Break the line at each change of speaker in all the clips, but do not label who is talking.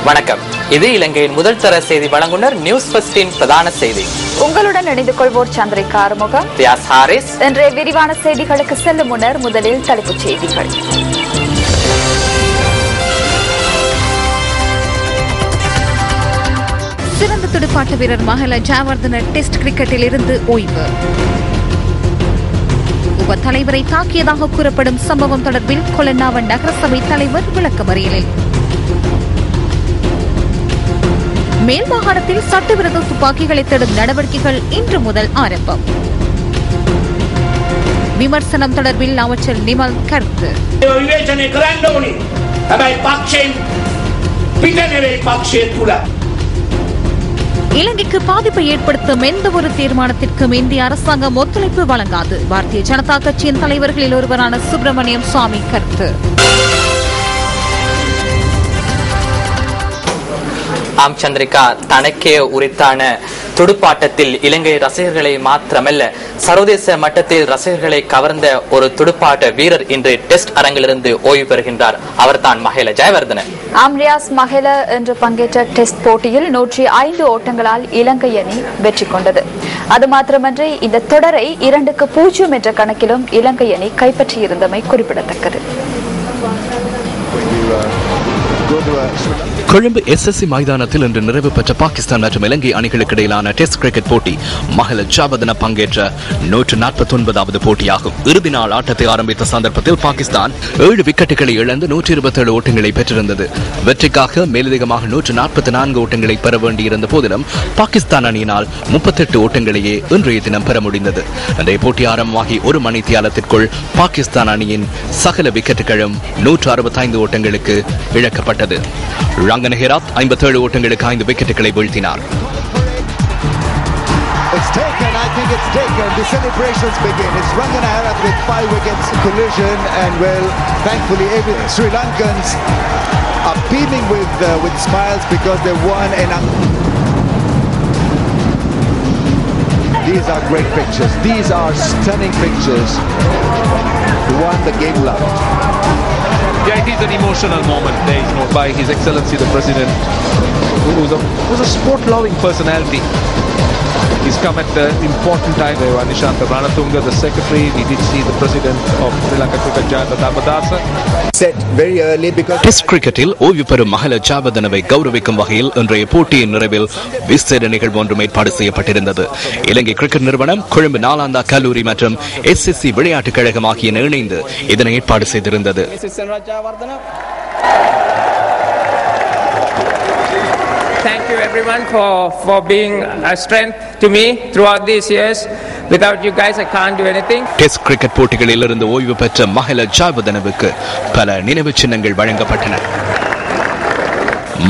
வணக்கம். இது இலங்கையின் முதல் தர செய்தி வழங்குனர் நியூஸ் ஃபர்ஸ்டின் பிரதான செய்தி.
உங்களுடன் இணைந்து கொள்வோர் சந்திரிகா ஆறுமுகம்,
தியாஸ் ஹாரிஸ்.
இன்றைய விரிவான செய்திகளுக்கு செல்லும் முன்னர் முதலில் தலைப்புச் செய்திகள்.
சிறந்த துடுப்பாட்ட வீரர் மஹல ஜயவர்தன டெஸ்ட் கிரிக்கெட்டில் இருந்து ஓய்வு. உப தலைவரை தாக்கியதாக கூறப்படும் சம்பவம் தொடர்பில் கொலன்னாவ நகரசபை தலைவர் விளக்கமறியலில். மேல் மாகாணத்தில் சட்டவிரோத துப்பாக்கிகளை தேடும் நடவடிக்கைகள் இன்று முதல் ஆரம்பம். விமர்சனம் தொடர்பில் அமைச்சர் நிமல் கருத்து. இலங்கைக்கு பாதிப்பை ஏற்படுத்தும் எந்த ஒரு தீர்மானத்திற்கும் இந்திய அரசாங்கம் ஒத்துழைப்பு வழங்காது. பாரதிய ஜனதா கட்சியின் தலைவர்களில் ஒருவரான சுப்பிரமணியம் சுவாமி கருத்து.
ஆம் சந்திரிகா, தனக்கே உரித்தான துடுப்பாட்டத்தில் இலங்கை ரசிகர்களை மாத்திரமல்ல சர்வதேச மட்டத்தில் ரசிகர்களை கவர்ந்த ஒரு துடுப்பாட்ட வீரர் இன்று டெஸ்ட் அரங்கிலிருந்து ஓய்வு பெறுகின்றார். அவர்தான் மஹல ஜயவர்தன.
ஆம்ரியாஸ் மஹல என்று பங்கேற்ற டெஸ்ட் போட்டியில் 105 ஓட்டங்களால் இலங்கை அணி வெற்றி கொண்டது. அது மாத்திரமன்றி இந்த தொடரை 2-0 என்ற கணக்கிலும் இலங்கை அணி கைப்பற்றியிருந்தமை குறிப்பிடத்தக்கது.
கொழும்பு SSC மைதானத்தில் இன்று நிறைவு பெற்ற பாகிஸ்தான் மற்றும் இலங்கை அணிகளுக்கு இடையிலான டெஸ்ட் கிரிக்கெட் போட்டி மஹல ஜயவர்தன பங்கேற்ற 149வது போட்டியாகும். இறுதி நாள் ஆட்டத்தை ஆரம்பித்த சந்தர்ப்பத்தில் பாகிஸ்தான் 7 விக்கெட்டுகளை இழந்து 127 ஓட்டங்களை பெற்றிருந்தது. வெற்றிக்காக மேலதிகமாக 144 ஓட்டங்களை பெற வேண்டியிருந்த போதிலும் பாகிஸ்தான் அணியினால் 38 ஓட்டங்களையே இன்றைய தினம் பெற முடிந்தது. இன்றைய போட்டி ஆரம்பமாகி ஒரு மணி தியாலத்திற்குள் பாகிஸ்தான் அணியின் சகல விக்கெட்டுகளும் 165 ஓட்டங்களுக்கு இழக்கப்பட்டது. ரங்கன் ஹெராத் 57 ஓட்டங்களுக்கு 5 விக்கெட்டுகளை வீழ்த்தினார்.
It's taken, I think it's taken. The celebrations begin. It's Rangan Herath with 5 wickets collision, and well, thankfully Sri Lankans are beaming with smiles because they won. These are great pictures. These are stunning pictures. Who won the game loved.
Yeah, it is an emotional moment there, by His Excellency the President, who's a sport-loving personality. He's come at the important time. Nishantha Ranatunga, the Secretary, we did see the President of Sri Lanka Cricket, Jayanta Dambadasa.
Set very early because
test கிரிக்கெட்டில் ஓய்வு பெறும் மஹல ஜயவர்தனவை கௌரவிக்கும் வகையில் இன்றைய போட்டியின் நிறைவில் விசேட நிகழ்வு ஒன்றும் ஏற்பாடு செய்யப்பட்டிருந்தது. இலங்கை கிரிக்கெட் நிறுவனம், கொழும்பு நாலாந்தா கல்லூரி மற்றும் SSC விளையாட்டுக் கழகம் ஆகியன இணைந்து இதனை ஏற்பாடு செய்திருந்தது.
Thank you everyone for being a strength to me throughout these years. Without you guys I can't do anything.
Test cricket போட்டிகளில் இருந்து ஓய்வு பெற்ற மஹல ஜயவர்தனவுக்கு பல நினைவு சின்னங்கள் வழங்கப்பட்டன.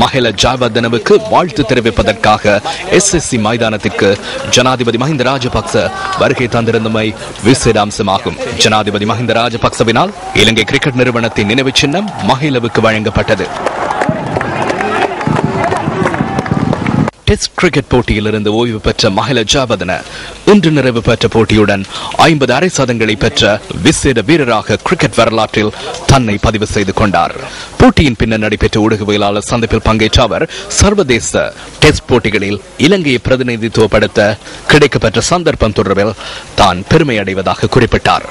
மஹல ஜயவர்தனவுக்கு வாழ்த்து தெரிவிப்பதற்காக SSC மைதானத்திற்கு ஜனாதிபதி மஹிந்த ராஜபக்ச வருகை தந்திருந்தமை விசேட அம்சமாகும். ஜனாதிபதி மஹிந்த ராஜபக்சவினால் இலங்கை கிரிக்கெட் நிறுவனத்தின் நினைவு சின்னம் மஹிலவுக்கு வழங்கப்பட்டது. டெஸ்ட் கிரிக்கெட் போட்டியிலிருந்து ஓய்வு பெற்ற மஹல ஜயவர்தன இன்று நிறைவு பெற்ற போட்டியுடன் 50 அரை சதங்களை பெற்ற விசேட வீரராக கிரிக்கெட் வரலாற்றில் தன்னை பதிவு செய்து கொண்டார். போட்டியின் பின்னர் நடைபெற்ற ஊடகவியலாளர் சந்திப்பில் பங்கேற்ற அவர் சர்வதேச டெஸ்ட் போட்டிகளில் இலங்கையை பிரதிநிதித்துவப்படுத்த கிடைக்கப்பெற்ற சந்தர்ப்பம் தொடர்பில் தான் பெருமை அடைவதாக குறிப்பிட்டார்.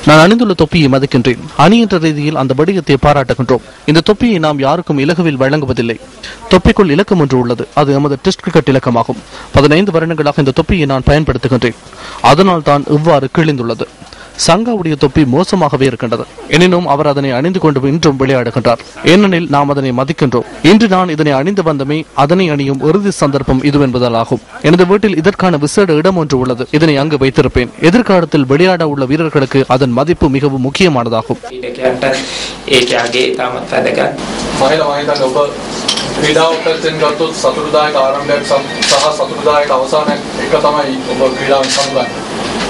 நான் அணிந்துள்ள தொப்பியை மதிக்கின்றேன். அணி என்ற ரீதியில் அந்த வடிவத்தை பாராட்டுகின்றோம். இந்த தொப்பியை நாம் யாருக்கும் இலகுவில் வழங்குவதில்லை. தொப்பிக்குள் இலக்கம் ஒன்று உள்ளது. அது எமது டெஸ்ட் கிரிக்கெட் இலக்கமாகும். 15 வருடங்களாக இந்த தொப்பியை நான் பயன்படுத்துகின்றேன். அதனால் தான் இவ்வாறு கிழிந்துள்ளது. சங்காவுடைய தொப்பி மோசமாகவே இருக்கின்றது. எனினும் அவர் அதனை அணிந்து கொண்டு இன்றும் விளையாடுகின்றார். ஏனெனில் நாம் அதனை மதிக்கின்றோம். இன்று நான் இதனை அணிந்து வந்தமை அதனை அணியும் இறுதி சந்தர்ப்பம் இது என்பதாலாகும். எனது வீட்டில் இதற்கான விசேட இடம் ஒன்று உள்ளது. இதனை அங்கு வைத்திருப்பேன். எதிர்காலத்தில் விளையாட உள்ள வீரர்களுக்கு அதன் மதிப்பு மிகவும் முக்கியமானதாகும்.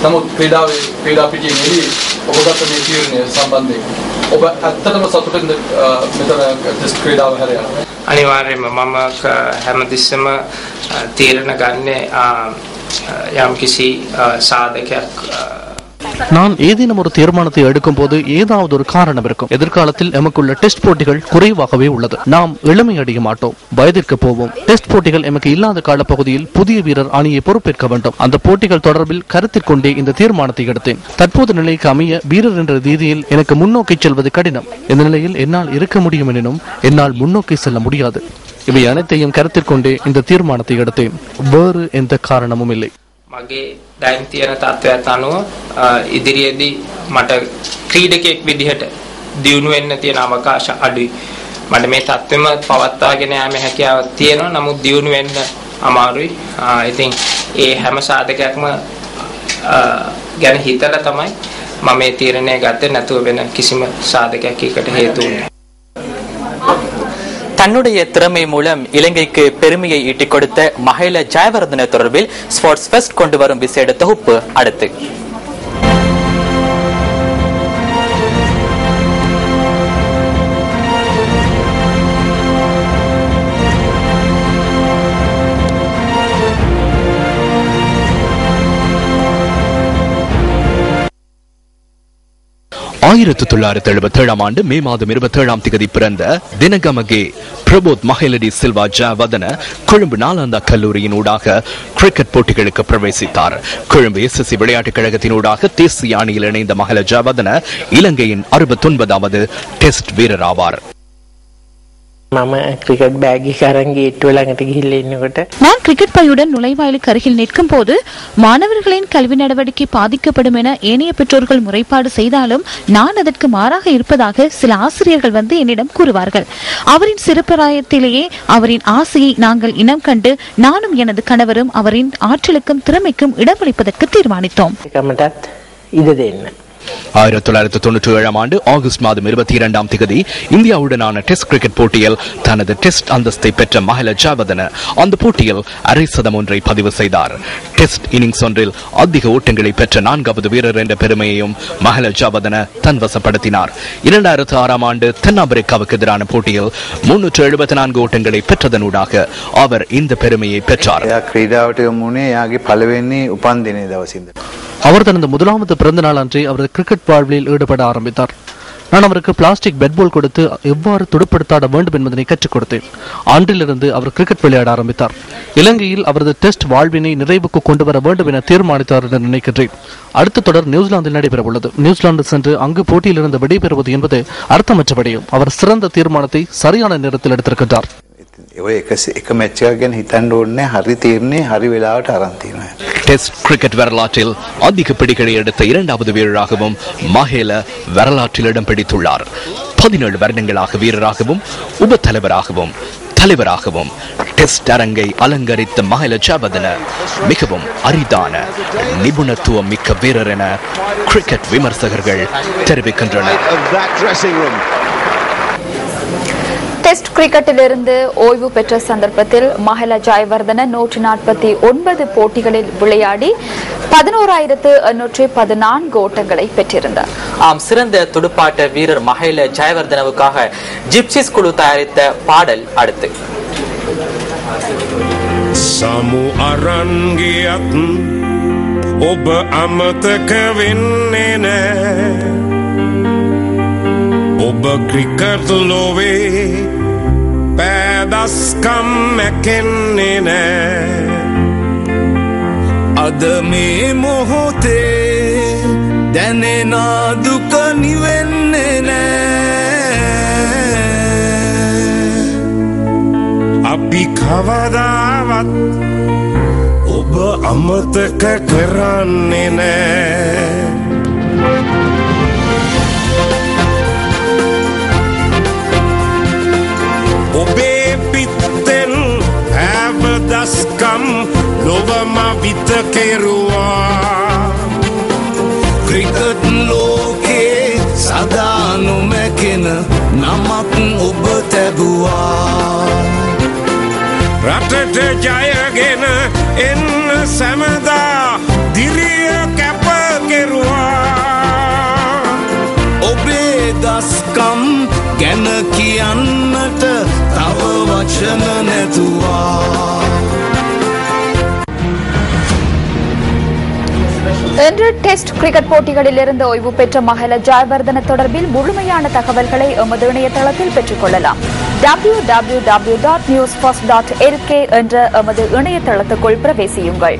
නමුත් ක්‍රීඩා පිටියේ නෙවි ඔබගත මේ තීරණය සම්බන්ධයෙන් ඔබ ඇත්තටම සතුටින්ද මෙතන ටෙස්ට් ක්‍රීඩාව හැරෙනවා?
අනිවාර්යයෙන්ම මම හැමතිස්සෙම තීරණ ගන්නේ යම්කිසි සාධකයක්
நான் ஏதேனும் ஒரு தீர்மானத்தை எடுக்கும் போது ஏதாவது ஒரு காரணம் இருக்கும். எதிர்காலத்தில் எமக்குள்ள டெஸ்ட் போட்டிகள் குறைவாகவே உள்ளது. நாம் இளமை அடைய மாட்டோம், வயதிற்கு போவோம். டெஸ்ட் போட்டிகள் எமக்கு இல்லாத காலப்பகுதியில் புதிய வீரர் அணியை பொறுப்பேற்க வேண்டும். அந்த போட்டிகள் தொடர்பில் கருத்தில் கொண்டே இந்த தீர்மானத்தை எடுத்தேன். தற்போது நிலைக்கு அமைய வீரர் என்ற ரீதியில் எனக்கு முன்னோக்கி செல்வது கடினம். இந்த நிலையில் என்னால் இருக்க முடியும் எனினும் என்னால் முன்னோக்கி செல்ல முடியாது. இவை அனைத்தையும் கருத்தில் கொண்டே இந்த தீர்மானத்தை எடுத்தேன். வேறு எந்த காரணமும் இல்லை.
මගේ දැන් තියෙන තත්ත්වයට අනුව ඉදිරියේදී මට ක්‍රීඩකයෙක් විදිහට දියුණු වෙන්න තියෙන අවකාශ අඩුයි. මට මේ තත්ත්වෙම පවත්වාගෙන යාමේ හැකියාවක් තියෙනවා. නමුත් දියුණු වෙන්න අමාරුයි. ඉතින් ඒ හැම සාධකයක්ම ගැන හිතලා තමයි මම මේ තීරණය ගත්තේ. නැතුව වෙන කිසිම සාධකයක් එකට හේතු වෙන්නේ.
தன்னுடைய திறமை மூலம் இலங்கைக்கு பெருமையை ஈட்டிக் கொடுத்த மஹேல ஜெயவர்தன தொடர்பில் ஸ்போர்ட்ஸ் ஃபெஸ்ட் கொண்டு வரும் விசேட தொகுப்பு அடுத்து.
ஆயிரத்து 1977 ஆண்டு மே மாதம் 27ஆம் தேதி பிறந்த தினகமகே பிரபோத் மஹேலடி சில்வா ஜெயவர்தன கொழும்பு நாலந்தா கல்லூரியின் ஊடாக கிரிக்கெட் போட்டிகளுக்கு பிரவேசித்தார். கொழும்பு SSC விளையாட்டுக் கழகத்தின் ஊடாக தேசிய அணியில் இணைந்த மஹேல ஜெயவர்தன இலங்கையின் 69வது டெஸ்ட் வீரர் ஆவார்.
මම ක්‍රිකට් බෑග් එක අරන් ගේට්ටුව ළඟට ගිහිල්ලා ඉන්නකොට
நான் கிரிக்கெட் பையுடன் நுழைவாயிலுக்கு அருகில் நிற்கும் போது மாணவர்களின் கல்வி நடவடிக்கை பாதிக்கப்படும் என ஏனைய பெற்றோர்கள் முறைப்பாடு செய்தாலும் நான் அதற்கு மாறாக இருப்பதாக சில ஆசிரியர்கள் வந்து என்னிடம் கூறுவார்கள். அவரின் சிறுபிராயத்திலேயே அவரின் ஆசையை நாங்கள் இனம் கண்டு நானும் எனது கணவரும் அவரின் ஆற்றலுக்கும் திறமைக்கும் இடமளிப்பதற்கு தீர்மானித்தோம்.
1997ஆம் ஆண்டு ஆகஸ்ட் மாதம் 22ஆம் தேதி இந்தியாவுடனான டெஸ்ட் கிரிக்கெட் போட்டியில் தனது டெஸ்ட் அந்தஸ்தை பெற்ற மஹேல ஜெயவர்தன அந்த போட்டியில் அரை சதம் ஒன்றை பதிவு செய்தார். டெஸ்ட் இன்னிங்ஸ் ஒன்றில் அதிக ஓட்டங்களை பெற்ற 4வது வீரர் என்ற பெருமையையும் மஹேல ஜெயவர்தன தன்வசப்படுத்தினார். 2006ஆம் ஆண்டு தென்னாப்பிரிக்காவுக்கு எதிரான போட்டியில் 374 ஓட்டங்களை பெற்றதனூடாக அவர் இந்த பெருமையை பெற்றார்.
அவர் தனது முதலாவது பிறந்த நாள் அன்றே அவரது கிரிக்கெட் வாழ்வில் ஈடுபட ஆரம்பித்தார். நான் அவருக்கு பிளாஸ்டிக் பெட்பால் கொடுத்து எவ்வாறு துடுப்படுத்தாட வேண்டும் என்பதனை கற்றுக் கொடுத்தேன். அன்றிலிருந்து அவர் கிரிக்கெட் விளையாட ஆரம்பித்தார். இலங்கையில் அவரது டெஸ்ட் வாழ்வினை நிறைவுக்கு கொண்டு வர வேண்டும் என தீர்மானித்தார் என்று நினைக்கின்றேன். அடுத்த தொடர் நியூசிலாந்தில் நடைபெற உள்ளது. நியூசிலாந்து சென்று அங்கு போட்டியிலிருந்து விடைபெறுவது என்பது அர்த்தமற்ற விடயம். அவர் சிறந்த தீர்மானத்தை சரியான நேரத்தில் எடுத்திருக்கின்றார்.
டெஸ்ட் கிரிக்கெட் வரலாற்றில் அதிக பிடிகளை எடுத்த 2வது வீரராகவும் மஹேல வரலாற்றில் இடம் பிடித்துள்ளார். 17 வருடங்களாக வீரராகவும் உப தலைவராகவும் டெஸ்ட் அரங்கை அலங்கரித்த மஹேல ஜெயவர்தன மிகவும் அரிதான நிபுணத்துவம் மிக்க வீரர் என கிரிக்கெட் விமர்சகர்கள் தெரிவிக்கின்றனர்.
டெஸ்ட் கிரிக்கெட்டிலிருந்து ஓய்வு பெற்ற சந்தர்ப்பத்தில் மஹேல ஜெயவர்தன 149 போட்டிகளில் விளையாடி 11,814 ஓட்டங்களை பெற்றிருந்தார்.
சிறந்த துடுப்பாட்ட வீரர் மஹேல ஜெயவர்தனவுக்காக ஜிப்சிஸ் குழு தயாரித்த பாடல் அடுத்து.
සමු අරන්ගියත් ඔබ අමතක වෙන්නේ නෑ ඔබ ක්‍රිකට් ලෝවේ පෑදස්කම් මැකෙන්නේ නෑ අද මේ මොහොතේ දැනෙනා දුක නිවෙන්නේ නෑ අපි කවදාවත් ඔබ අමතක කරන්නේ නෑ ඔබේ පිත්තෙන් හැබදස්කම් ලොවම විත කෙරුවා ක්‍රිකට් ලෝකේ සදා නොමැකෙන නමක් ඔබ තැබුවා රටට ජයගෙන එන්න සැමදා දිරිය කැප කෙරුවා ඔබේ දස්කම් ගැන කියන්නට තව වචන නැතුවා
இன்று டெஸ்ட் கிரிக்கெட் போட்டிகளில் இருந்து ஓய்வு பெற்ற மஹல ஜெயவர்தன தொடர்பில் முழுமையான தகவல்களை எமது இணையதளத்தில் பெற்றுக் கொள்ளலாம். www.newsfirst.lk என்ற எமது இணையதளத்துக்குள் பிரவேசியுங்கள்.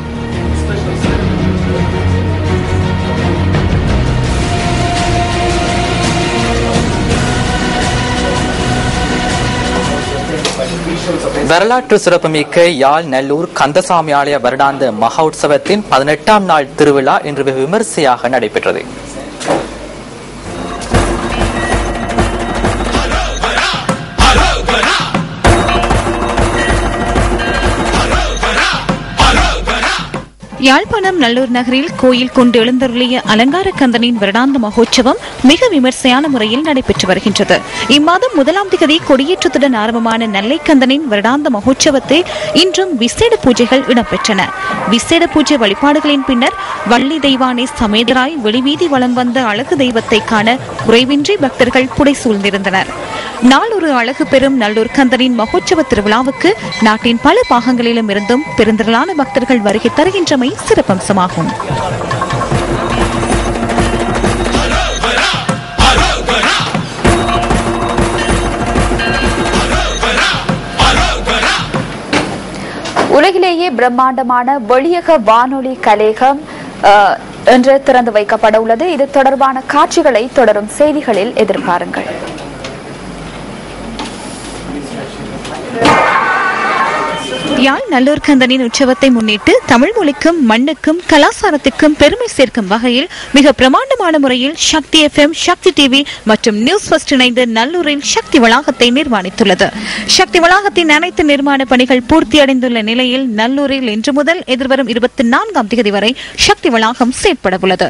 வரலாற்று சிறப்புமிக்க யாழ் நல்லூர் கந்தசாமி ஆலய வருடாந்த மகோத்சவத்தின் 18ஆம் நாள் திருவிழா இன்று விமரிசையாக நடைபெற்றது.
யாழ்ப்பாணம் நல்லூர் நகரில் கோயில் கொண்டு எழுந்தருளிய அலங்கார கந்தனின் வருடாந்த மகோற்சவம் மிக விமர்சையான முறையில் நடைபெற்று வருகின்றது. இம்மாதம் 1ஆம் தேதி கொடியேற்றத்துடன் ஆரம்பமான நல்லை கந்தனின் வருடாந்த மகோற்சவத்தில் இன்றும் விசேட பூஜைகள் இடம்பெற்றன. விசேட பூஜை வழிபாடுகளின் பின்னர் வள்ளி தெய்வானை சமேதராய் வெளிவீதி வலம் வந்த அழகு தெய்வத்தை காண குறைவின்றி பக்தர்கள் புடை சூழ்ந்திருந்தனர். நாளொரு அழகு பெறும் நல்லூர் கந்தனின் மகோற்சவ திருவிழாவுக்கு நாட்டின் பல பாகங்களிலும் இருந்தும் பெருந்திரளான பக்தர்கள் வருகை தருகின்றமை சிறப்பம்சமாகும்.
உலகிலேயே பிரம்மாண்டமான வெளியக வானொலி கலையகம் என்று திறந்து வைக்கப்பட உள்ளது. இது தொடர்பான காட்சிகளை தொடரும் செய்திகளில் எதிர்பாருங்கள்.
யாழ் நல்லூர் கந்தனின் உற்சவத்தை முன்னிட்டு தமிழ் மொழிக்கும் மண்ணுக்கும் கலாச்சாரத்திற்கும் பெருமை சேர்க்கும் வகையில் மிக பிரமாண்டமான முறையில் சக்தி FM, சக்தி டிவி மற்றும் நியூஸ் ஃபர்ஸ்ட் இணைந்து நல்லூரில் சக்தி வளாகத்தை நிர்மாணித்துள்ளது. சக்தி வளாகத்தின் அனைத்து நிர்மாண பணிகள் பூர்த்தியடைந்துள்ள நிலையில் நல்லூரில் இன்று முதல் எதிர்வரும் 24ஆம் தேதி வரை சக்தி வளாகம் செயற்பட உள்ளது.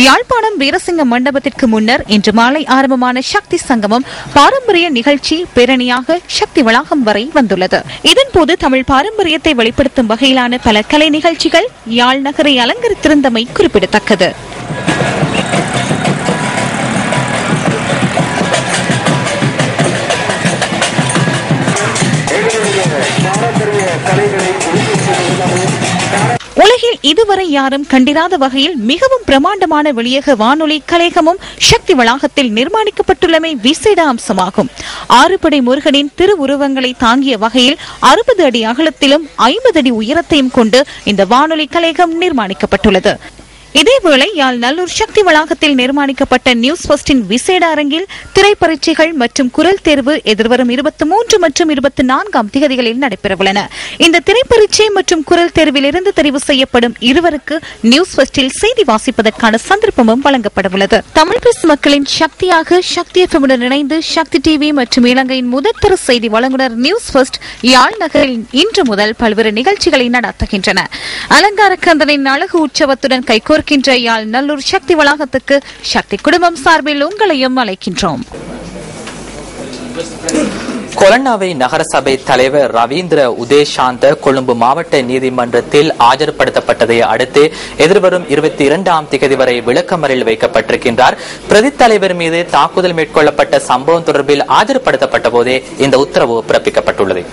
யாழ்ப்பாணம் வீரசிங்க மண்டபத்திற்கு முன்னர் இன்று மாலை ஆரம்பமான சக்தி சங்கமம் பாரம்பரிய நிகழ்ச்சி பேரணியாக சக்தி வளாகம் வரை வந்துள்ளது. இதன்போது தமிழ் பாரம்பரியத்தை வெளிப்படுத்தும் வகையிலான பல கலை நிகழ்ச்சிகள் யாழ் நகரை அலங்கரித்திருந்தமை குறிப்பிடத்தக்கது. உலகில் இதுவரை யாரும் கண்டிராத வகையில் மிகவும் பிரமாண்டமான வெளியக வானொலி கலையகமும் சக்தி வளாகத்தில் நிர்மாணிக்கப்பட்டுள்ளமை விசேட அம்சமாகும். 6 படை முருகனின் திருவுருவங்களை தாங்கிய வகையில் 60 அடி அகலத்திலும் 50 அடி உயரத்தையும் கொண்டு இந்த வானொலி கலையகம் நிர்மாணிக்கப்பட்டுள்ளது. இதேவேளை யாழ் நல்லூர் சக்தி வளாகத்தில் நிர்மாணிக்கப்பட்ட நியூஸ் ஃபர்ஸ்டின் விசேட அரங்கில் திரைப்பரீட்சைகள் மற்றும் குரல் தேர்வு எதிர்வரும் 23 மற்றும் 24ஆம் தேதிகளில் நடைபெறவுள்ளன. இந்த திரைப்பரீட்சை மற்றும் குரல் தேர்வில் இருந்து தெரிவு செய்யப்படும் இருவருக்கு நியூஸ் ஃபர்ஸ்டில் செய்தி வாசிப்பதற்கான சந்தர்ப்பமும் வழங்கப்படவுள்ளது. தமிழ் பேசும் மக்களின் சக்தியாக சக்தி எஃப்எம்முடன் இணைந்து சக்தி டிவி மற்றும் இலங்கையின் முதற்தர செய்தி வழங்குனர் நியூஸ் ஃபர்ஸ்ட் யாழ் நகரில் இன்று முதல் பல்வேறு நிகழ்ச்சிகளை நடத்துகின்றன. அலங்கார கந்தனின் அழகு உற்சவத்துடன் கைகோர்க்கின்ற யாழ் நல்லூர் சக்தி வளாகத்துக்கு சக்தி குடும்பம் சார்பில் உங்களையும் அழைக்கின்றோம்.
கொலன்னாவை நகரசபை தலைவர் ரவீந்திர உதயசாந்த கொழும்பு மாவட்ட நீதிமன்றத்தில் ஆஜர்படுத்தப்பட்டதை அடுத்து எதிர்வரும் 22ஆம் தேதி வரை விளக்கமறியல் வைக்கப்பட்டிருக்கின்றார். பிரதி தலைவர் மீது தாக்குதல் மேற்கொள்ளப்பட்ட சம்பவம் தொடர்பில் ஆஜர்படுத்தப்பட்ட போதே இந்த உத்தரவு பிறப்பிக்கப்பட்டுள்ளது.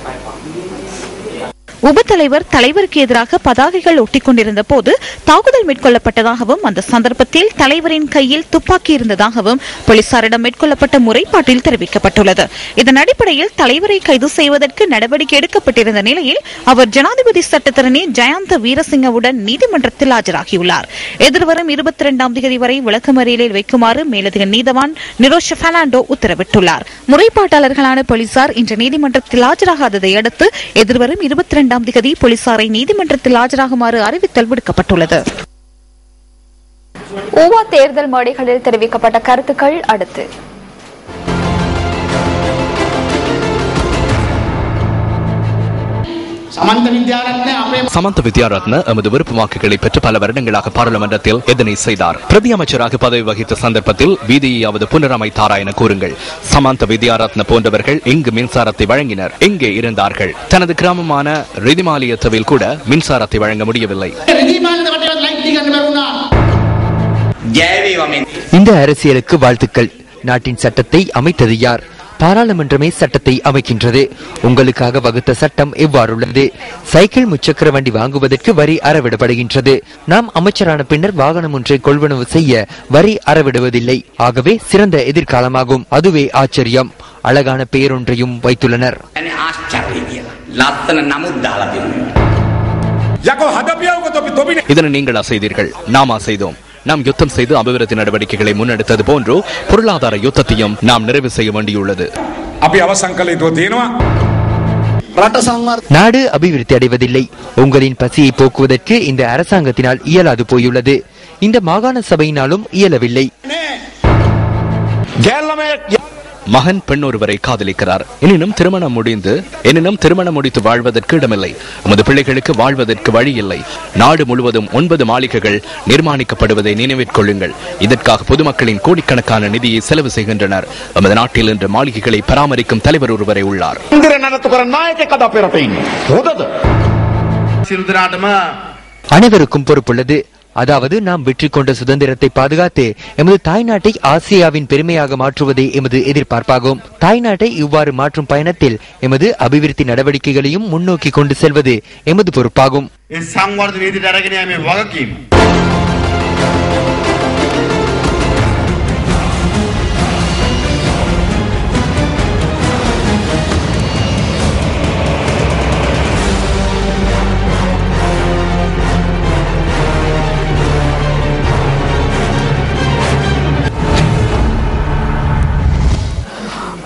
உபத்தலைவர் தலைவருக்கு எதிராக பதாகைகள் ஒட்டிக் கொண்டிருந்த போது தாக்குதல் மேற்கொள்ளப்பட்டதாகவும் அந்த சந்தர்ப்பத்தில் தலைவரின் கையில் துப்பாக்கி இருந்ததாகவும் போலீசாரிடம் மேற்கொள்ளப்பட்ட முறைப்பாட்டில் தெரிவிக்கப்பட்டுள்ளது. இதன் அடிப்படையில் தலைவரை கைது செய்வதற்கு நடவடிக்கை எடுக்கப்பட்டிருந்த நிலையில் அவர் ஜனாதிபதி சட்டத்தரணி ஜயந்த வீரசிங்கவுடன் நீதிமன்றத்தில் ஆஜராகியுள்ளார். எதிர்வரும் 22ஆம் தேதி வரை விளக்கமறியலில் வைக்குமாறு மேலதிக நீதவான் நிரோஷ பெர்னாண்டோ உத்தரவிட்டுள்ளார். முறைப்பாட்டாளர்களான போலீசார் இன்று நீதிமன்றத்தில் ஆஜராகாததை அடுத்து எதிர்வரும் 22ஆம் தேதி போலீசாரை நீதிமன்றத்தில் ஆஜராகுமாறு அறிவித்தல் விடுக்கப்பட்டுள்ளது.
ஊவா தேர்தல் மேடைகளில் தெரிவிக்கப்பட்ட கருத்துக்கள் அடுத்து.
சமந்த வித்யாரத்ன எமது விருப்பு வாக்குகளை பெற்று பல வருடங்களாக பாராளுமன்றத்தில் எதனை செய்தார். பிரதி அமைச்சராக பதவி வகித்த சந்தர்ப்பத்தில் வீதியையாவது புனரமைத்தாரா என கூறுங்கள். சமந்த வித்யாரத்ன போன்றவர்கள் எங்கு மின்சாரத்தை வழங்கினர், எங்கே இருந்தார்கள்? தனது கிராமமான ரிதிமாலியத்தவில் கூட மின்சாரத்தை வழங்க முடியவில்லை.
இந்த அரசியலுக்கு வாழ்த்துக்கள். நாட்டின் சட்டத்தை அமைத்தது யார்? பாராளுமன்றமே சட்டத்தை அமைக்கின்றது. உங்களுக்காக வகுத்த சட்டம் எவ்வாறுள்ளது? சைக்கிள் முச்சக்கர வண்டி வாங்குவதற்கு வரி அறவிடப்படுகின்றது. நாம் அமைச்சரான பின்னர் வாகனம் ஒன்றை கொள்வனவு செய்ய வரி அறவிடுவதில்லை. ஆகவே சிறந்த எதிர்காலமாகும். அதுவே ஆச்சரியம். அழகான பெயரொன்றையும் வைத்துள்ளனர்.
இதனை நீங்கள் செய்தீர்கள், நாம் செய்தோம். நாம் யுத்தம் செய்து அபிவிருத்தி நடவடிக்கைகளை முன்னெடுத்தது போன்று பொருளாதார யுத்தத்தையும் நாம் நிறைவு செய்ய வேண்டியுள்ளது.
நாடு அபிவிருத்தி அடைவதில்லை. உங்களின் பசியை போக்குவதற்கு இந்த அரசாங்கத்தினால் இயலாது போயுள்ளது. இந்த மாகாண சபையினாலும் இயலவில்லை.
மகன் பெண் ஒருவரை காதலிக்கிறார். எனினும் திருமணம் முடித்து வாழ்வதற்கு இடமில்லை. நமது பிள்ளைகளுக்கு வாழ்வதற்கு வழி இல்லை. நாடு முழுவதும் 9 மாளிகைகள் நிர்மாணிக்கப்படுவதை நினைவிற்கொள்ளுங்கள். இதற்காக பொதுமக்களின் கோடிக்கணக்கான நிதியை செலவு செய்கின்றனர். நமது நாட்டில் இன்று மாளிகைகளை பராமரிக்கும் தலைவர் ஒருவரை உள்ளார்.
அனைவருக்கும் பொறுப்புள்ளது. அதாவது நாம் வெற்றி கொண்ட சுதந்திரத்தை பாதுகாத்து எமது தாய்நாட்டை ஆசியாவின் பெருமையாக மாற்றுவதே எமது எதிர்பார்ப்பாகும். தாய்நாட்டை இவ்வாறு மாற்றும் பயணத்தில் எமது அபிவிருத்தி நடவடிக்கைகளையும் முன்னோக்கி கொண்டு செல்வது எமது பொறுப்பாகும்.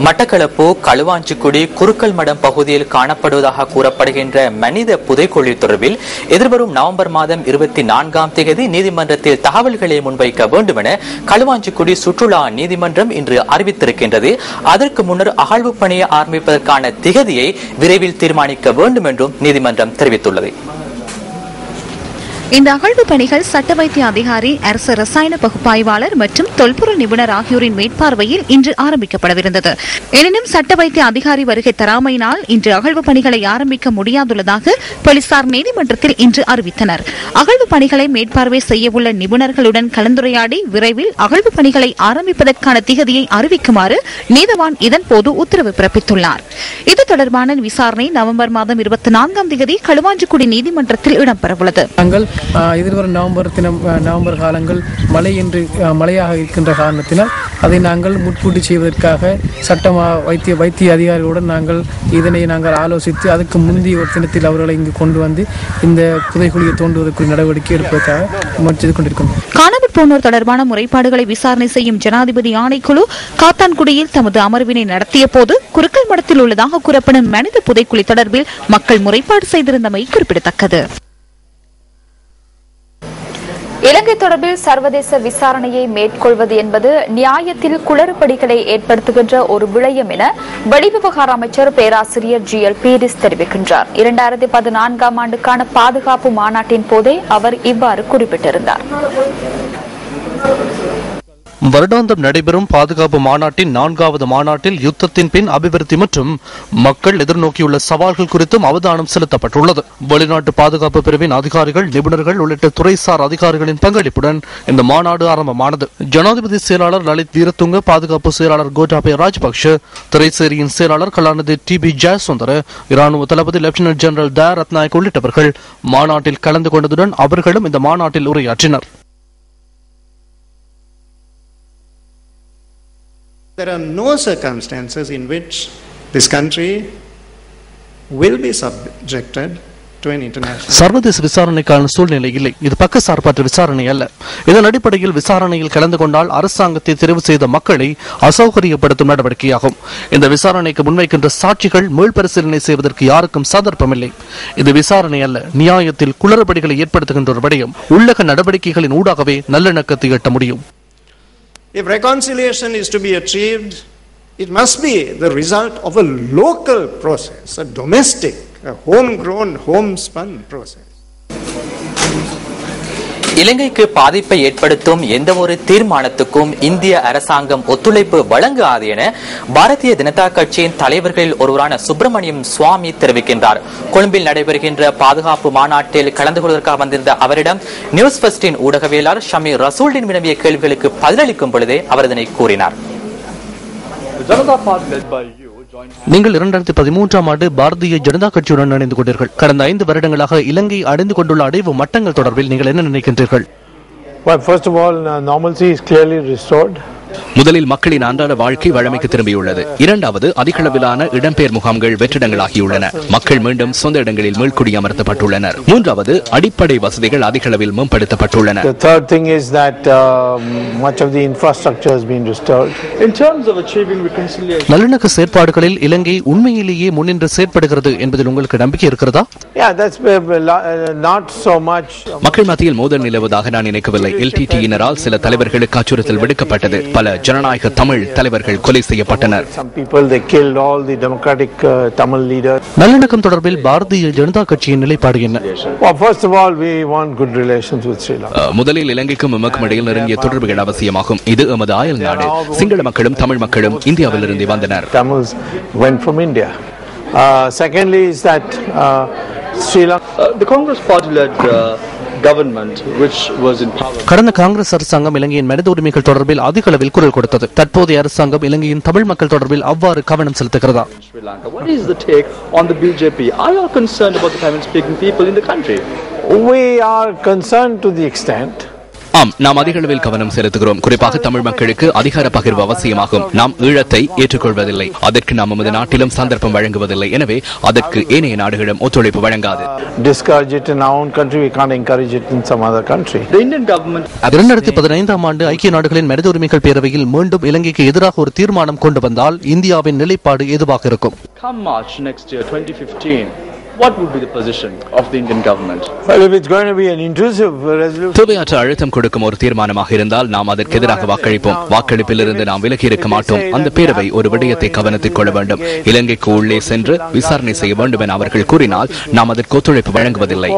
மட்டக்களப்பு களுவாஞ்சிக்குடி குருக்கள் மடம் பகுதியில் காணப்படுவதாக கூறப்படுகின்ற மனித புதைக்குழி தொடர்பில் எதிர்வரும் நவம்பர் மாதம் 24ஆம் தேதி நீதிமன்றத்தில் தகவல்களை முன்வைக்க வேண்டும் என களுவாஞ்சிக்குடி சுற்றுலா நீதிமன்றம் இன்று அறிவித்திருக்கின்றது. அதற்கு முன்னர் அகழ்வு பணியை ஆரம்பிப்பதற்கான திகதியை விரைவில் தீர்மானிக்க வேண்டும் என்றும் நீதிமன்றம் தெரிவித்துள்ளது.
இந்த அகழ்வு பணிகள் சட்ட வைத்திய அதிகாரி, அரசு ரசாயன பகுப்பாய்வாளர் மற்றும் தொல்பொருள் நிபுணர் ஆகியோரின் மேற்பார்வையில் இன்று ஆரம்பிக்கப்படவிருந்தது. எனினும் சட்ட வைத்திய அதிகாரி வருகை தராமையினால் இன்று அகழ்வு பணிகளை ஆரம்பிக்க முடியாதுள்ளதாக போலீசார் நீதிமன்றத்தில் இன்று அறிவித்தனர். அகழ்வு பணிகளை மேற்பார்வை செய்யவுள்ள நிபுணர்களுடன் கலந்துரையாடி விரைவில் அகழ்வு பணிகளை ஆரம்பிப்பதற்கான திகதியை அறிவிக்குமாறு நீதவான் இதன்போது உத்தரவு பிறப்பித்துள்ளார். இது தொடர்பான விசாரணை நவம்பர் மாதம் 24ஆம் தேதி களுவாஞ்சிக்குடி நீதிமன்றத்தில் இடம்பெறவுள்ளது.
எதிர்வரும் நவம்பர் காலங்கள் மழையாக இருக்கின்ற காரணத்தினால் அதை நாங்கள் முட்கூட்டி செய்வதற்காக சட்டமா வைத்திய அதிகாரிகளுடன் நாங்கள் ஆலோசித்து அதுக்கு முந்தைய ஒரு தினத்தில் அவர்களை இங்கு கொண்டு வந்து இந்த புதைக்குழியை தோண்டுவதற்குரிய நடவடிக்கை எடுப்பதற்காக முயற்சி செய்து கொண்டிருக்கிறோம்.
காணாமற் போனோர் தொடர்பான முறைப்பாடுகளை விசாரணை செய்யும் ஜனாதிபதி ஆணைக்குழு காத்தான்குடியில் தமது அமர்வினை நடத்திய போது குருக்கள் மடத்தில் உள்ளதாக கூறப்படும் மனித புதைக்குழி தொடர்பில் மக்கள் முறைப்பாடு செய்திருந்தமை குறிப்பிடத்தக்கது.
இலங்கை தொடர்பில் சர்வதேச விசாரணையை மேற்கொள்வது என்பது நியாயத்தில் குளறுபடிகளை ஏற்படுத்துகின்ற ஒரு விடயம் என வெளிவிவகார அமைச்சர் பேராசிரியர் GL பீரிஸ் தெரிவிக்கின்றார். 2014ஆம் ஆண்டுக்கான பாதுகாப்பு மாநாட்டின் போதே அவர் இவ்வாறு குறிப்பிட்டிருந்தார்.
வருடாந்தம் நடைபெறும் பாதுகாப்பு மாநாட்டின் 4வது மாநாட்டில் யுத்தத்தின் பின் அபிவிருத்தி மற்றும் மக்கள் எதிர்நோக்கியுள்ள சவால்கள் குறித்தும் அவதானம் செலுத்தப்பட்டுள்ளது. வெளிநாட்டு பாதுகாப்பு பிரிவின் அதிகாரிகள், நிபுணர்கள் உள்ளிட்ட துறைசார் அதிகாரிகளின் பங்களிப்புடன் இந்த மாநாடு ஆரம்பமானது. ஜனாதிபதி செயலாளர் லலித் வீரத்துங்க, பாதுகாப்பு செயலாளர் கோட்டாபய ராஜபக்ஷ, திரைசேரியின் செயலாளர் கலாநிதி TB ஜெயசுந்தர, இராணுவ தளபதி லெப்டினன்ட் ஜெனரல் தயா ரத்நாயக் உள்ளிட்டவர்கள் மாநாட்டில் கலந்து கொண்டதுடன் அவர்களும் இந்த மாநாட்டில் உரையாற்றினர்.
There are no circumstances in which this country will be subjected to an international.
சர்வதேச விசாரணைக்கான சூழ்நிலை இல்லை. இது பக்கசார்பற்ற விசாரணை அல்ல. இதன் அடிப்படையில் விசாரணையில் கலந்து கொண்டால் அரசாங்கத்தை தெரிவு செய்த மக்களை அசௌகரியப்படுத்தும் நடவடிக்கையாகும். இந்த விசாரணைக்கு முன்வைக்கின்ற சாட்சிகள் மீள்பரிசீலனை செய்வதற்கு யாருக்கும் சந்தர்ப்பமில்லை. இது விசாரணை அல்ல, நியாயத்தில் குளறுபடிகளை ஏற்படுத்துகின்ற ஒரு விடயம். உள்ளக நடவடிக்கைகளின் ஊடாகவே நல்லிணக்கத்தை எட்ட முடியும்.
If reconciliation is to be achieved, it must be the result of a local process, a domestic, a homegrown, homespun process.
இலங்கைக்கு பாதிப்பை ஏற்படுத்தும் எந்த ஒரு தீர்மானத்துக்கும் இந்திய அரசாங்கம் ஒத்துழைப்பு வழங்காது என பாரதிய ஜனதா கட்சியின் தலைவர்களில் ஒருவரான சுப்பிரமணியம் சுவாமி தெரிவிக்கின்றார். கொழும்பில் நடைபெறுகின்ற பாதுகாப்பு மாநாட்டில் கலந்து கொள்வதற்காக வந்திருந்த அவரிடம் நியூஸ் ஃபர்ஸ்டின் ஊடகவியலாளர் ஷமீர் ரசூல்டின் வினவிய கேள்விகளுக்கு பதிலளிக்கும் பொழுதே அவர் இதனை கூறினார்.
நீங்கள் 2013ஆம் ஆண்டு பாரதிய ஜனதா கட்சியுடன் இணைந்து கொண்டீர்கள். கடந்த 5 வருடங்களாக இலங்கை அடைந்து கொண்டுள்ள அடைவு மட்டங்கள் தொடர்பில் நீங்கள் என்ன நினைக்கின்றீர்கள்?
Well, first of all, normalcy is clearly restored.
முதலில் மக்களின் அன்றாட வாழ்க்கை வழமைக்கு திரும்பியுள்ளது. இரண்டாவது, அதிகளவிலான இடம்பெயர் முகாம்கள் வெற்றிடங்களாகியுள்ளன. மக்கள் மீண்டும் சொந்த இடங்களில் மீள்குடியமர்த்தப்பட்டுள்ளனர். மூன்றாவது, அடிப்படை வசதிகள் அதிகளவில் மேம்படுத்தப்பட்டுள்ளன.
The third thing is that much of the infrastructure has been restored.
In terms of achieving reconciliation,
நல்லிணக்க செயற்பாடுகளில் இலங்கை உண்மையிலேயே முன்னின்று செயற்படுகிறது என்பதில் உங்களுக்கு நம்பிக்கை இருக்கிறதா?
Yeah, that's not so much.
மக்கள் மத்தியில் மோதல் நிலவுவதாக நான் நினைக்கவில்லை. LTTயினரால் சில தலைவர்களுக்கு அச்சுறுத்தல் விடுக்கப்பட்டது. பல ஜனநாயக தமிழ் தலைவர்கள் கொலை செய்யப்பட்டனர்.
Some people, they killed all the democratic Tamil leaders.
நல்லிணக்கம் தொடர்பில் பாரதிய ஜனதா கட்சியின் நிலைப்பாடு என்ன?
Well, first of all, we want good relations with Sri Lanka.
முதலில் இலங்கைக்கும் எமக்கும் இடையில் நெருங்கிய தொடர்புகள் அவசியமாகும். இது எமது அயல் நாடு. சிங்கள மக்களும் தமிழ் மக்களும் இந்தியாவிலிருந்து வந்தனர்.
Tamils went from India. Secondly is that Sri Lanka,
the Congress party-led government which was in power.
கடந்த காங்கிரஸ் அரசாங்கம் இலங்கையின் மனித உரிமைகள் தொடர்பில் அதிக அளவில் குரல் கொடுத்தது. தற்போதைய அரசாங்கம் இலங்கையின் தமிழ் மக்கள் தொடர்பில் அவ்வாறு கவனம் செலுத்துகிறதா?
Sri Lanka. What is the take on the BJP? Are you concerned about the Tamil-speaking people in the country?
we are concerned to the extent.
ஆம், நாம் அதிக அளவில் கவனம் செலுத்துகிறோம். குறிப்பாக தமிழ் மக்களுக்கு அதிகார பகிர்வு அவசியமாகும். நாம் ஈழத்தை ஏற்றுக்கொள்வதில்லை. அதற்கு நாம் நமது நாட்டிலும் சந்தர்ப்பம் வழங்குவதில்லை. எனவே அதற்கு ஏனைய நாடுகளும் ஒத்துழைப்பு வழங்காது.
Discourage it in our own country, we can't encourage it in some other country.
The Indian government
2015ஆம் ஆண்டு ஐக்கிய நாடுகளின் மனித உரிமைகள் பேரவையில் மீண்டும் இலங்கைக்கு எதிராக ஒரு தீர்மானம் கொண்டு வந்தால் இந்தியாவின் நிலைப்பாடு எதுவாக இருக்கும்?
come March next year 2015, what would be the position of the Indian government?
Well, if it's going to be an intrusive resolution,
தேவையற்ற அழுத்தம் கொடுக்கும் ஒரு தீர்மானமாக இருந்தால் நாம் அதற்கு எதிராக வாக்களிப்போம். வாக்களிப்பில் இருந்து நாம் விலகி இருக்க மாட்டோம். அந்த பேரவை ஒரு விடயத்தை கவனத்தில் கொள்ள வேண்டும். இலங்கைக்கு உள்ளே சென்று விசாரணை செய்ய வேண்டும் என அவர்கள் கூறினால் நாம் அதற்கு ஒத்துழைப்பு வழங்குவதில்லை.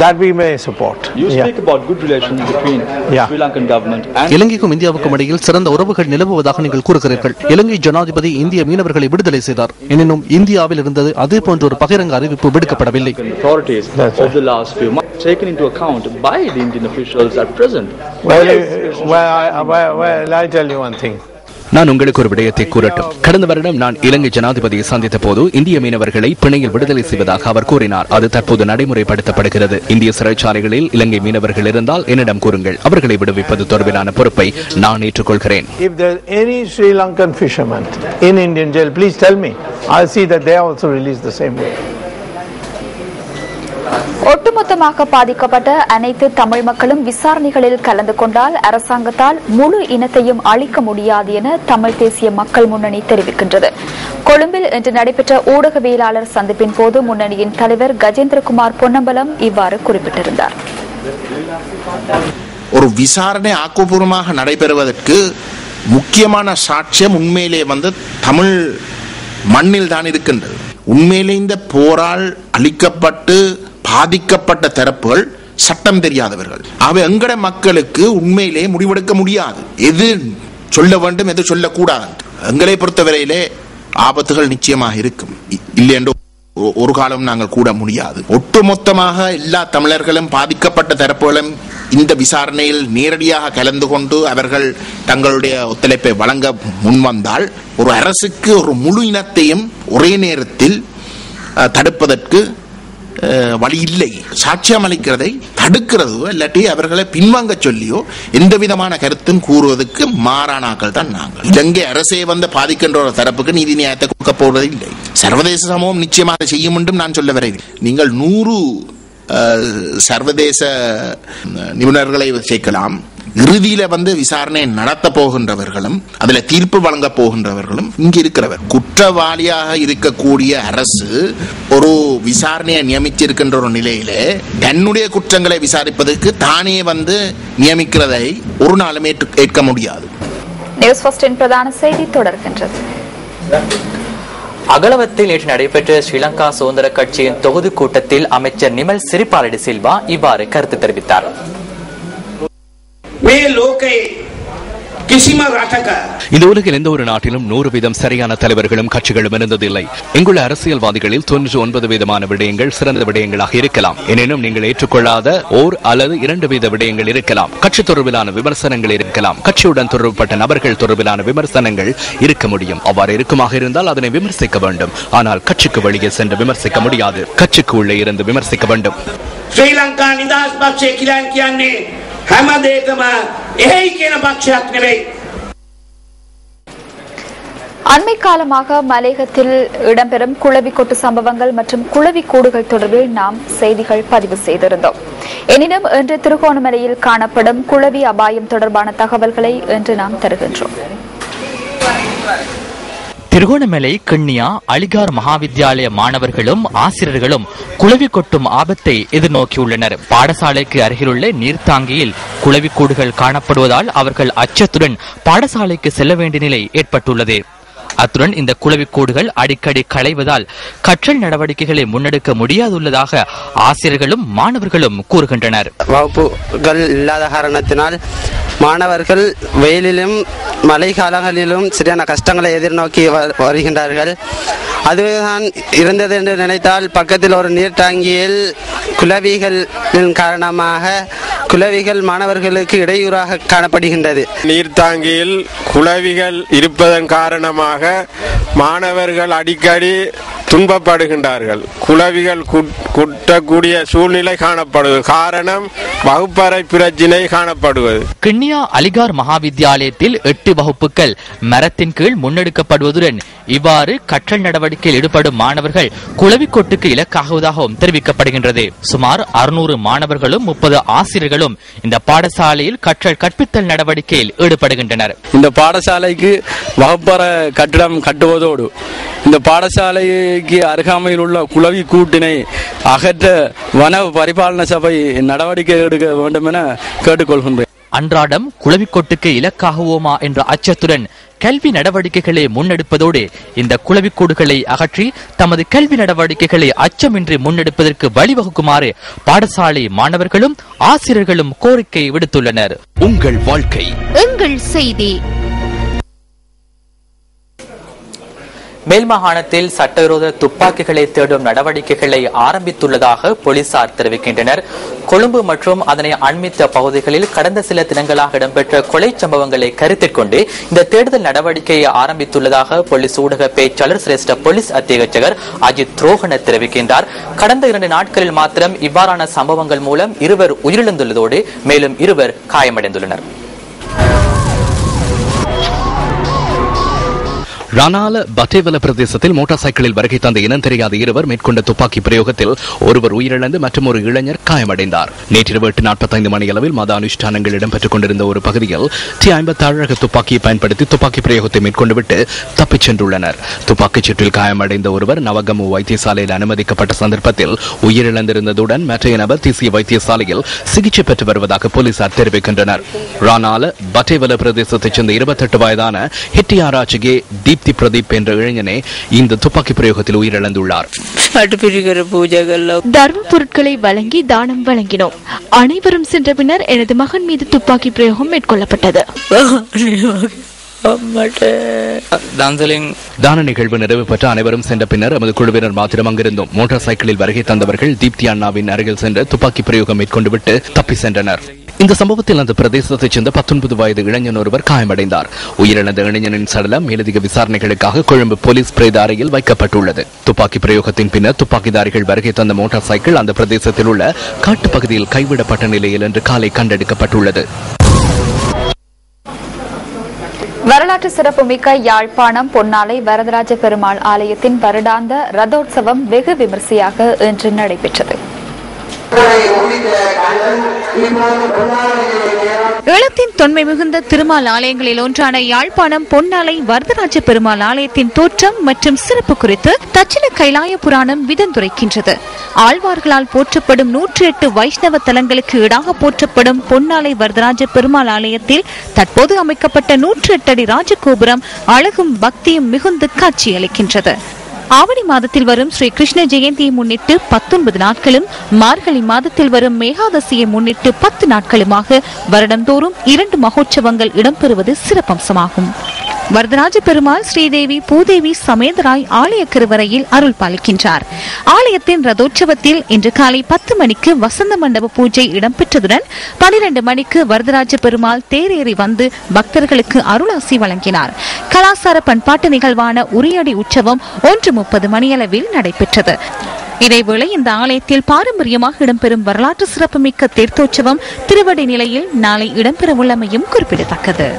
that we may support.
You speak about good relations between Sri Lankan government and
இலங்கைக்கும் இந்தியாவுக்கும் இடையில் சிறந்த உறவுகள் நிலவுவதாக நீங்கள் கூறுகிறீர்கள். இலங்கை ஜனாதிபதி இந்திய மீனவர்களை விடுதலை செய்தார். எனினும் இந்தியாவில் இருந்தது அதே போன்ற ஒரு பகிரங்க அறிவிப்பு விடுக்கப்படவில்லை.
authorities of the last few months taken into account by the Indian officials at present.
Well, I tell you one thing.
நான் உங்களுக்கு ஒரு விடயத்தை கூறட்டும். கடந்த வருடம் நான் இலங்கை ஜனாதிபதியை சந்தித்த போது இந்திய மீனவர்களை பிணையில் விடுதலை செய்வதாக அவர் கூறினார். அது தற்போது நடைமுறைப்படுத்தப்படுகிறது. இந்திய சிறைச்சாலைகளில் இலங்கை மீனவர்கள் இருந்தால் என்னிடம் கூறுங்கள். அவர்களை விடுவிப்பது தொடர்பிலான பொறுப்பை நான் ஏற்றுக்கொள்கிறேன்.
If there is any Sri Lankan fisherman in Indian jail, please tell me. I'll see that they are also released the same way.
ஒட்டுமொத்தமாக பாதிக்கப்பட்ட அனைத்து தமிழ் மக்களும் விசாரணைகளில் கலந்து கொண்டால் அரசாங்கத்தால் முழு இனத்தையும் அழிக்க முடியாது என தமிழ் தேசிய மக்கள் முன்னணி தெரிவிக்கின்றது. கொழும்பில் இன்று நடைபெற்ற ஊடகவியலாளர் சந்திப்பின் போது முன்னணியின் தலைவர் கஜேந்திரகுமார் பொன்னம்பலம் இவ்வாறு குறிப்பிட்டிருந்தார்.
ஒரு விசாரணை ஆக்கப்பூர்வமாக நடைபெறுவதற்கு முக்கியமான சாட்சியம் உண்மையிலே தமிழ் மண்ணில் தான் இருக்கின்றது. உண்மையிலே இந்த போரால் அழிக்கப்பட்டு பாதிக்கப்பட்ட தரப்புகள் சட்டம் தெரியாதவர்கள். அவை எங்கட மக்களுக்கு உண்மையிலே முடிவெடுக்க முடியாது. எது சொல்ல வேண்டும், எது சொல்லக்கூடாது. எங்களை பொறுத்தவரையிலே ஆபத்துகள் நிச்சயமாக இருக்கும். இல்லை என்று ஒரு காலம் நாங்கள் கூட முடியாது. ஒட்டுமொத்தமாக எல்லா தமிழர்களும் பாதிக்கப்பட்ட தரப்புகளும் இந்த விசாரணையில் நேரடியாக கலந்து கொண்டு அவர்கள் தங்களுடைய ஒத்துழைப்பை வழங்க முன்வந்தால் ஒரு அரசுக்கு ஒரு முழு இனத்தையும் ஒரே நேரத்தில் தடுப்பதற்கு வழி இல்லை. சாட்சியம் அளிக்கிறதை தடுக்கிறதோ இல்லாட்டி அவர்களை பின்வாங்க சொல்லியோ எந்த விதமான கருத்தும் கூறுவதற்கு மாறானாக்கள் தான் நாங்கள். இலங்கை அரசே பாதிக்கின்ற ஒரு தரப்புக்கு நீதி நியாயத்தை கொடுக்க போவது இல்லை. சர்வதேச சமூகம் நிச்சயமாக செய்யும் என்றும் நான் சொல்ல வரவில்லை. நீங்கள் 100 சர்வதேச நிபுணர்களை சேர்க்கலாம். இறுதியில விசாரணை நடத்த போகின்றவர்களும் அதுல தீர்ப்பு வழங்க போகின்றவர்களும் இங்க இருக்கிறவர். குற்றவாளியாக இருக்கக்கூடிய அரசு ஒரு விசாரணையை நியமிச்சிருக்கின்ற ஒரு நிலையில தன்னுடைய குற்றங்களை விசாரிப்பதற்கு தானே நியமிக்கிறதை ஒரு நாளும் ஏற்க முடியாது.
நியூஸ் ஃபர்ஸ்டின் பிரதான செய்தி தொடர்கின்றது.
அகலவத்தில் நேற்று நடைபெற்ற ஸ்ரீலங்கா சுதந்திர கட்சியின் தொகுதி கூட்டத்தில் அமைச்சர் நிமல் சிறிபாலடி சில்வா இவ்வாறு கருத்து தெரிவித்தார்.
මේ ලෝකයේ
இந்த உலகில் எந்த ஒரு நாட்டிலும் 100% சரியான தலைவர்களும் கட்சிகளும் இருந்ததில்லை. இங்குள்ள அரசியல்வாதிகளில் 99% விடயங்கள் சிறந்த விடயங்களாக இருக்கலாம். எனினும் நீங்கள் ஏற்றுக்கொள்ளாத ஓர் அல்லது 2% விடயங்கள் இருக்கலாம். கட்சி தொடர்பிலான விமர்சனங்கள் இருக்கலாம். கட்சியுடன் தொடர்புபட்ட நபர்கள் தொடர்பிலான விமர்சனங்கள் இருக்க முடியும். அவ்வாறு இருக்குமாக இருந்தால் அதனை விமர்சிக்க வேண்டும். ஆனால் கட்சிக்கு வெளியே சென்று விமர்சிக்க முடியாது. கட்சிக்கு உள்ளே இருந்து விமர்சிக்க வேண்டும்.
ஸ்ரீலங்கா நிதாஸ் பக்ஷே கிலான் கியானே හැමදේටම එයි කියන පක්ෂයක් නෙවෙයි.
அண்மை காலமாக மலையகத்தில் இடம்பெறும் குளவிக்கொட்டு சம்பவங்கள் மற்றும் குளவிக்கூடுகள் தொடர்பில் நாம் செய்திகள் பதிவு செய்திருந்தோம். எனினும் இன்று திருகோணமலையில் காணப்படும் குளவி அபாயம் தொடர்பான தகவல்களை இன்று நாம் தருகின்றோம்.
திருகோணமலை கிண்ணியா அலிகார் மகாவித்யாலய மாணவர்களும் ஆசிரியர்களும் குளவி கொட்டும் ஆபத்தை எதிர்நோக்கியுள்ளனர். பாடசாலைக்கு அருகிலுள்ள நீர்த்தாங்கியில் குளவிக்கூடுகள் காணப்படுவதால் அவர்கள் அச்சத்துடன் பாடசாலைக்கு செல்ல வேண்டிய நிலை ஏற்பட்டுள்ளது. அத்துடன் இந்த குளவிக்கூடுகள் அடிக்கடி களைவதால் கற்றல் நடவடிக்கைகளை முன்னெடுக்க முடியாதுள்ளதாக ஆசிரியர்களும் மாணவர்களும் கூறுகின்றனர்.
வகுப்புகள் இல்லாத காரணத்தினால் மாணவர்கள் வெயிலிலும் மழை காலங்களிலும் சரியான கஷ்டங்களை எதிர்நோக்கி வருகின்றார்கள். அதுதான் இருந்தது என்று நினைத்தால் பக்கத்தில் ஒரு நீர்த்தாங்கியில் குளவிகளின் காரணமாக குளவிகள் மாணவர்களுக்கு இடையூறாக காணப்படுகின்றது.
நீர்த்தாங்கியில் குளவிகள் இருப்பதன் காரணமாக மாணவர்கள் அடிக்கடி துன்பப்படுகின்றார்கள். குளவிகள் குட்டக்கூடிய சூழ்நிலை காணப்படுவது காரணம் வகுப்பறை பிரச்சினை காணப்படுவது.
கிண்ணியா அலிகார் மகாவித்யாலயத்தில் 8 வகுப்புகள் மரத்தின் கீழ் முன்னெடுக்கப்படுவதுடன் இவ்வாறு கற்றல் நடவடிக்கையில் ஈடுபடும் மாணவர்கள் குளவிக்கொட்டுக்கு இலக்காகுவதாகவும் தெரிவிக்கப்படுகின்றது. சுமார் 600 மாணவர்களும் 30 ஆசிரியர்களும் இந்த பாடசாலையில் கற்றல் கற்பித்தல் நடவடிக்கையில் ஈடுபடுகின்றனர்.
இந்த பாடசாலைக்கு வகுப்பறை கட்டிடம் கட்டுவதோடு இந்த பாடசாலைக்கு அருகாமையில் உள்ள குளவி கூட்டினை அகற்ற வன பரிபாலன சபை நடவடிக்கை எடுக்க வேண்டும் என கேட்டுக்கொள்கின்றேன்.
அன்றாடம் குளவிக்கொட்டுக்கு இலக்காகுவோமா என்ற அச்சத்துடன் கல்வி நடவடிக்கைகளை முன்னெடுப்பதோடு இந்த குளவிக்கூடுகளை அகற்றி தமது கல்வி நடவடிக்கைகளை அச்சமின்றி முன்னெடுப்பதற்கு வழிவகுக்குமாறு பாடசாலை மாணவர்களும் ஆசிரியர்களும் கோரிக்கை விடுத்துள்ளனர்.
உங்கள் வாழ்க்கை
எங்கள் செய்தி.
மேல் மாகாணத்தில் சட்டவிரோத துப்பாக்கிகளை தேடும் நடவடிக்கைகளை ஆரம்பித்துள்ளதாக போலீசார் தெரிவிக்கின்றனர். கொழும்பு மற்றும் அதனை அண்மித்த பகுதிகளில் கடந்த சில தினங்களாக இடம்பெற்ற கொலை சம்பவங்களை கருத்தில் கொண்டு இந்த தேடுதல் நடவடிக்கையை ஆரம்பித்துள்ளதாக போலீஸ் ஊடக பேச்சாளர் சிரேஷ்ட போலீஸ் அத்தியட்சகர் அஜித் ரோஹன தெரிவிக்கின்றார். கடந்த 2 நாட்களில் மாத்திரம் இவ்வாறான சம்பவங்கள் மூலம் 2 உயிரிழந்துள்ளதோடு மேலும் 2 காயமடைந்துள்ளனர்.
ரானால பட்டேவல பிரதேசத்தில் மோட்டார் சைக்கிளில் வருகை தந்த இனம் தெரியாத 2 மேற்கொண்ட துப்பாக்கி பிரயோகத்தில் ஒருவர் உயிரிழந்து மற்றும் ஒரு இளைஞர் காயமடைந்தார். நேற்றிரவு 8:45 மணியளவில் மத அனுஷ்டானங்கள் இடம்பெற்றுக் கொண்டிருந்த ஒரு பகுதியில் T-57 ரக துப்பாக்கியை பயன்படுத்தி துப்பாக்கி பிரயோகத்தை மேற்கொண்டுவிட்டு தப்பிச் சென்றுள்ளனர். துப்பாக்கிச் சூட்டில் காயமடைந்த ஒருவர் நவகமு வைத்தியசாலையில் அனுமதிக்கப்பட்ட சந்தர்ப்பத்தில் உயிரிழந்திருந்ததுடன் மற்ற நபர் தேசிய வைத்தியசாலையில் சிகிச்சை பெற்று வருவதாக போலீசார் தெரிவிக்கின்றனர். ரானால பட்டேவல பிரதேசத்தைச் சேர்ந்த 28 வயதான ஹிட்டியாராஜிகே தீப்தி பிரதீப் என்ற இளைஞனே இந்த துப்பாக்கி பிரயோகத்தில் உயிரிழந்துள்ளார்.
தர்ம பொருட்களை வழங்கி தானம் வழங்கினோம். அனைவரும் சென்ற பின்னர் எனது மகன் மீது துப்பாக்கி பிரயோகம் மேற்கொள்ளப்பட்டது.
தான நிகழ்வு நிறைவு பெற்ற அனைவரும் சென்ற பின்னர் எமது குழுவினர் மாத்திரம் அங்கிருந்தோம். மோட்டார் சைக்கிளில் வருகை தந்தவர்கள் தீப்தி அண்ணாவின் அருகில் சென்று துப்பாக்கி பிரயோகம் மேற்கொண்டு விட்டு தப்பி சென்றனர். இந்த சம்பவத்தில் அந்த பிரதேசத்தைச் சேர்ந்த 19 வயது இளைஞன் ஒருவர் காயமடைந்தார். உயிரிழந்த இளைஞனின் சடலம் மேலதிக விசாரணைகளுக்காக கொழும்பு போலீஸ் பிரேத அறையில் வைக்கப்பட்டுள்ளது. துப்பாக்கி பிரயோகத்தின் பின்னர் துப்பாக்கிதாரிகள் வருகை தந்த மோட்டார் சைக்கிள் அந்த பிரதேசத்தில் உள்ள காட்டு பகுதியில் கைவிடப்பட்ட நிலையில் இன்று காலை கண்டெடுக்கப்பட்டுள்ளது.
வரலாற்று சிறப்புமிக்க யாழ்ப்பாணம் பொன்னாலை வரதராஜ பெருமாள் ஆலயத்தின் வருடாந்த ரதோற்சவம் வெகு விமரிசையாக இன்று நடைபெற்றது.
ஈழத்தின் தொன்மை மிகுந்த திருமால் ஆலயங்களில் ஒன்றான யாழ்ப்பாணம் பொன்னாலை வரதராஜ பெருமாள் ஆலயத்தின் தோற்றம் மற்றும் சிறப்பு குறித்து தட்சிண கைலாய புராணம் விதந்துரைக்கின்றது. ஆழ்வார்களால் போற்றப்படும் 108 வைஷ்ணவ தலங்களுக்கு ஈடாக போற்றப்படும் பொன்னாலை வரதராஜ பெருமாள் ஆலயத்தில் தற்போது அமைக்கப்பட்ட 108 அடி ராஜகோபுரம் அழகும் பக்தியும் மிகுந்து காட்சியளிக்கின்றது. ஆவணி மாதத்தில் வரும் ஸ்ரீ கிருஷ்ண ஜெயந்தியை முன்னிட்டு 19 நாட்களும், மார்கழி மாதத்தில் வரும் மேகாதசியை முன்னிட்டு 10 நாட்களுமாக வருடந்தோறும் 2 மகோற்சவங்கள் இடம்பெறுவது சிறப்பம்சமாகும். வரதராஜ பெருமாள் ஸ்ரீதேவி பூதேவி சமேதராய் ஆலய கருவறையில் அருள் பாலிக்கின்றார். ஆலயத்தின் ரதோற்சவத்தில் இன்று காலை 10 மணிக்கு வசந்த மண்டப பூஜை இடம்பெற்றதுடன் 12 மணிக்கு வரதராஜ பெருமாள் தேரேறி வந்து பக்தர்களுக்கு அருளாசி வழங்கினார். கலாசார பண்பாட்டு நிகழ்வான உரியடி உற்சவம் 1:30 மணியளவில் நடைபெற்றது. இதேவேளை இந்த ஆலயத்தில் பாரம்பரியமாக இடம்பெறும் வரலாற்று சிறப்புமிக்க தீர்த்தோற்சவம் திருவடி நிலையில் நாளை இடம்பெறவுள்ளமையும் குறிப்பிடத்தக்கது.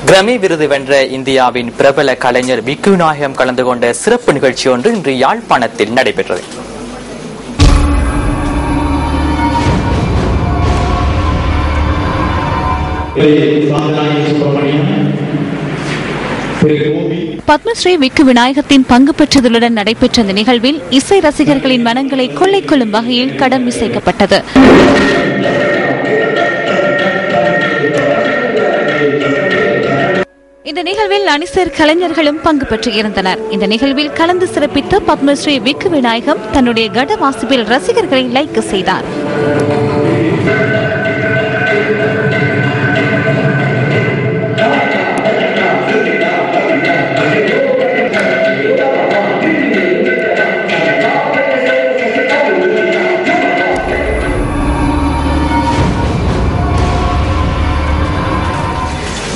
கிராமி விருது வென்ற இந்தியாவின் பிரபல கலைஞர் விக்கு நாயகம் கலந்து கொண்ட சிறப்பு நிகழ்ச்சி ஒன்று இன்று யாழ்ப்பாணத்தில் நடைபெற்றது.
பத்மஸ்ரீ விக்கு விநாயகத்தின் பங்கு பெற்றதுடன் நடைபெற்ற இந்த நிகழ்வில் இசை ரசிகர்களின் மனங்களை கொள்ளை கொள்ளும் வகையில் கடம் இசைக்கப்பட்டது. இந்த நிகழ்வில் அணிசர் கலைஞர்களும் பங்கு பெற்று இருந்தனர். இந்த நிகழ்வில் கலந்து சிறப்பித்த பத்மஸ்ரீ விக்கு விநாயகம் தன்னுடைய கட வாசிப்பில் ரசிகர்களை லைக் செய்தார்.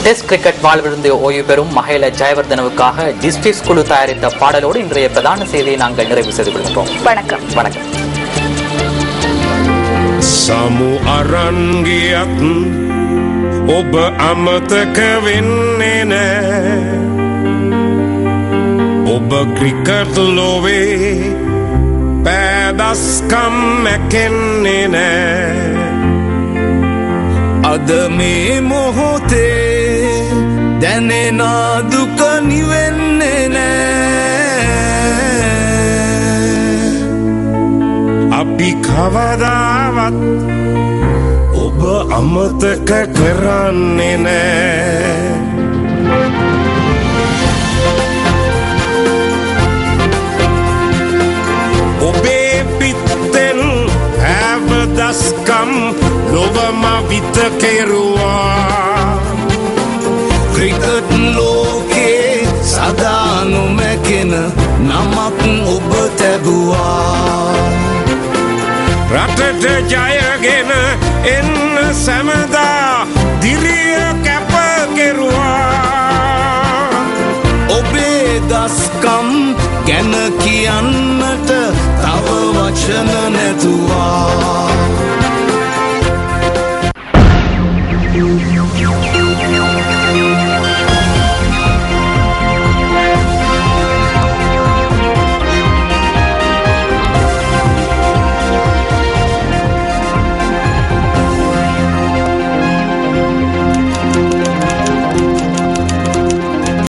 டெஸ்ட் கிரிக்கெட் வாழ்விலிருந்து ஓய்வு பெறும் மஹேல ஜெயவர்தனவுக்காக ஜஸ்டிஸ் குழு தயாரித்த பாடலோடு இன்றைய பிரதான செய்தியை நாங்கள் நிறைவு செய்து கொள்கிறோம்.
வணக்கம்.
வணக்கம்.
සමු අරන්ගියත් ඔබ අමතක වෙන්නේ නෑ ඔබ ක්‍රිකට් ලොවේ පෑදස්කම් මැකෙන්නේ නෑ
අද මේ මොහොතේ දැනෙන දුක නිවෙන්නේ නෑ
අපි කවදාවත් ඔබ අමතක කරන්නේ නෑ ඔබේ පිත්තෙන් හැවදස්කම් ලොවම විත කෙරුවා
ක්‍රිකට් ලෝකේ සදා නොමැකෙන නමක් ඔබ තැබුවා
රටට ජයගෙන එන්න සැමදා දිරිය කැප කෙරුවා
ඔබේ දස්කම් ගැන කියන්නට තව වචන නැතුවා